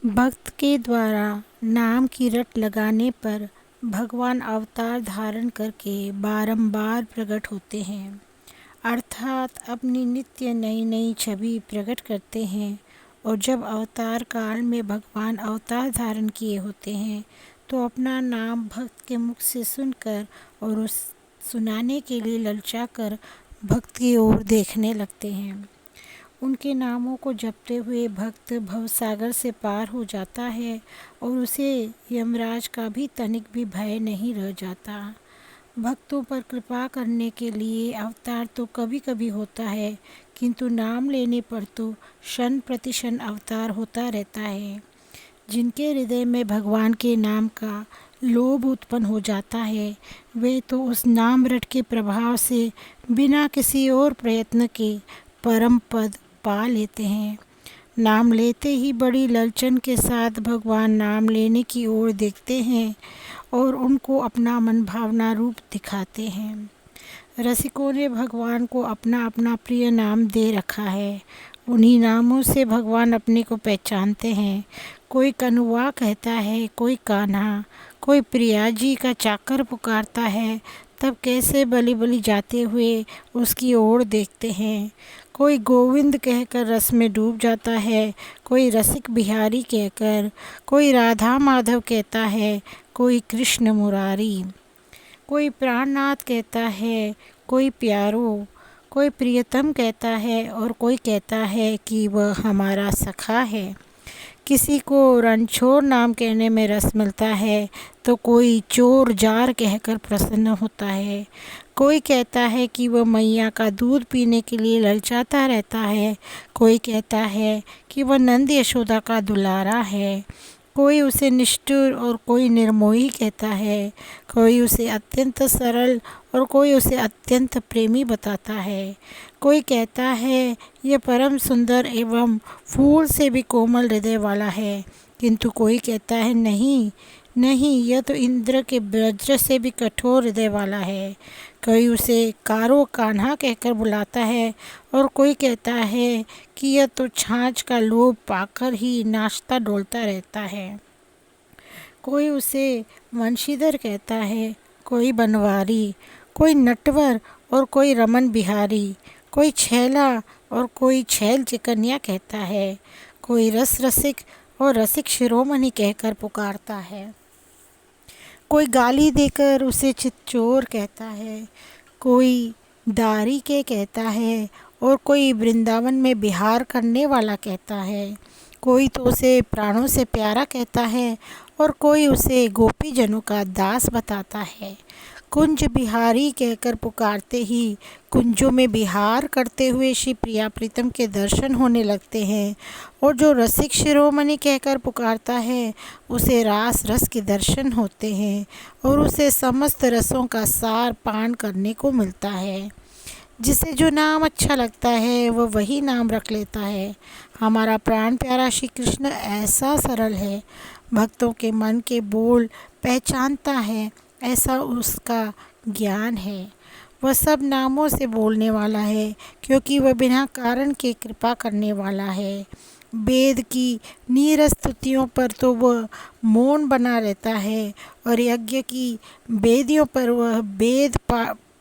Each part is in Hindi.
भक्त के द्वारा नाम की रट लगाने पर भगवान अवतार धारण करके बारंबार प्रकट होते हैं, अर्थात अपनी नित्य नई नई छवि प्रकट करते हैं। और जब अवतार काल में भगवान अवतार धारण किए होते हैं तो अपना नाम भक्त के मुख से सुनकर और उस सुनाने के लिए ललचाकर भक्त की ओर देखने लगते हैं। उनके नामों को जपते हुए भक्त भवसागर से पार हो जाता है और उसे यमराज का भी तनिक भी भय नहीं रह जाता। भक्तों पर कृपा करने के लिए अवतार तो कभी कभी होता है, किंतु नाम लेने पर तो क्षण प्रतिक्षण अवतार होता रहता है। जिनके हृदय में भगवान के नाम का लोभ उत्पन्न हो जाता है, वे तो उस नाम रट के प्रभाव से बिना किसी और प्रयत्न के परम पद पा लेते हैं। नाम लेते ही बड़ी ललचन के साथ भगवान नाम लेने की ओर देखते हैं और उनको अपना मन भावना रूप दिखाते हैं। रसिकों ने भगवान को अपना अपना प्रिय नाम दे रखा है। उन्हीं नामों से भगवान अपने को पहचानते हैं। कोई कनुआ कहता है, कोई कान्हा, कोई प्रिया जी का चाकर पुकारता है, तब कैसे बलि बलि जाते हुए उसकी ओर देखते हैं। कोई गोविंद कहकर रस में डूब जाता है, कोई रसिक बिहारी कहकर, कोई राधा माधव कहता है, कोई कृष्ण मुरारी, कोई प्राणनाथ कहता है, कोई प्यारो, कोई प्रियतम कहता है और कोई कहता है कि वह हमारा सखा है। किसी को रणछोड़ नाम कहने में रस मिलता है तो कोई चोर जार कहकर प्रसन्न होता है। कोई कहता है कि वह मैया का दूध पीने के लिए ललचाता रहता है, कोई कहता है कि वह नंद यशोदा का दुलारा है। कोई उसे निष्ठुर और कोई निर्मोही कहता है, कोई उसे अत्यंत सरल और कोई उसे अत्यंत प्रेमी बताता है। कोई कहता है यह परम सुंदर एवं फूल से भी कोमल हृदय वाला है, किंतु कोई कहता है नहीं नहीं, यह तो इंद्र के वज्र से भी कठोर हृदय वाला है। कोई उसे कारो कान्हा कहकर बुलाता है और कोई कहता है कि यह तो छाछ का लोभ पाकर ही नाचता डोलता रहता है। कोई उसे वंशीधर कहता है, कोई बनवारी, कोई नटवर और कोई रमन बिहारी, कोई छैला और कोई छैल चिकनिया कहता है। कोई रस रसिक और रसिक शिरोमणि कहकर पुकारता है। कोई गाली देकर उसे चितचोर कहता है, कोई दारी के कहता है और कोई वृंदावन में विहार करने वाला कहता है। कोई तो उसे प्राणों से प्यारा कहता है और कोई उसे गोपीजनों का दास बताता है। कुंज बिहारी कहकर पुकारते ही कुंजों में विहार करते हुए श्री प्रिया प्रीतम के दर्शन होने लगते हैं, और जो रसिक शिरोमणि कहकर पुकारता है उसे रास रस के दर्शन होते हैं और उसे समस्त रसों का सार पान करने को मिलता है। जिसे जो नाम अच्छा लगता है वह वही नाम रख लेता है। हमारा प्राण प्यारा श्री कृष्ण ऐसा सरल है, भक्तों के मन के बोल पहचानता है, ऐसा उसका ज्ञान है। वह सब नामों से बोलने वाला है, क्योंकि वह बिना कारण के कृपा करने वाला है। वेद की नीरस स्तुतियों पर तो वह मौन बना रहता है और यज्ञ की वेदियों पर वह वेद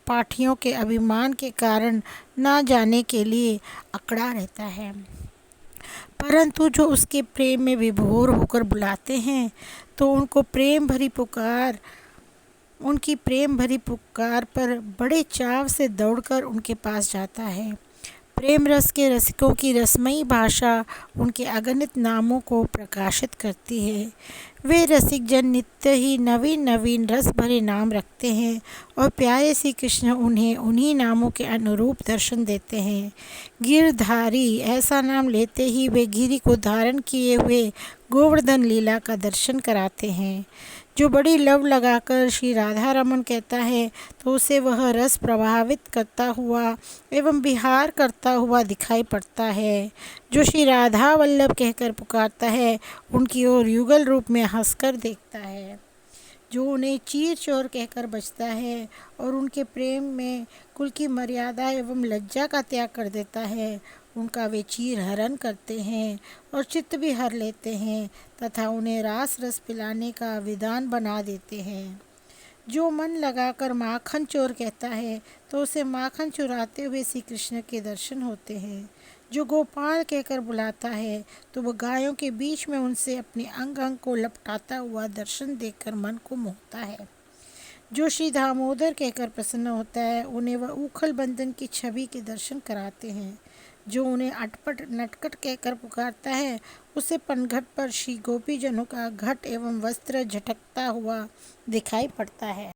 पाठियों के अभिमान के कारण ना जाने के लिए अकड़ा रहता है। परंतु जो उसके प्रेम में विभोर होकर बुलाते हैं तो उनकी प्रेम भरी पुकार पर बड़े चाव से दौड़कर उनके पास जाता है। प्रेम रस के रसिकों की रसमयी भाषा उनके अगणित नामों को प्रकाशित करती है। वे रसिक जन नित्य ही नवीन नवीन रस भरे नाम रखते हैं और प्यारे श्री कृष्ण उन्हें उन्हीं नामों के अनुरूप दर्शन देते हैं। गिरधारी ऐसा नाम लेते ही वे गिरि को धारण किए हुए गोवर्धन लीला का दर्शन कराते हैं। जो बड़ी लव लगाकर श्री राधा रमन कहता है तो उसे वह रस प्रभावित करता हुआ एवं विहार करता हुआ दिखाई पड़ता है। जो श्री राधा वल्लभ कहकर पुकारता है उनकी ओर युगल रूप में हंसकर देखता है। जो उन्हें चीर चोर कहकर बचता है और उनके प्रेम में कुल की मर्यादा एवं लज्जा का त्याग कर देता है, उनका वे चीर हरण करते हैं और चित्त भी हर लेते हैं तथा उन्हें रास रस पिलाने का विधान बना देते हैं। जो मन लगाकर माखन चोर कहता है तो उसे माखन चुराते हुए श्री कृष्ण के दर्शन होते हैं। जो गोपाल कहकर बुलाता है तो वह गायों के बीच में उनसे अपने अंग अंग को लपटाता हुआ दर्शन देखकर मन को मोहता है। जो श्री दामोदर कहकर प्रसन्न होता है उन्हें वह उखल बंधन की छवि के दर्शन कराते हैं। जो उन्हें अटपट नटखट कहकर पुकारता है उसे पनघट पर श्री गोपीजनों का घट एवं वस्त्र झटकता हुआ दिखाई पड़ता है।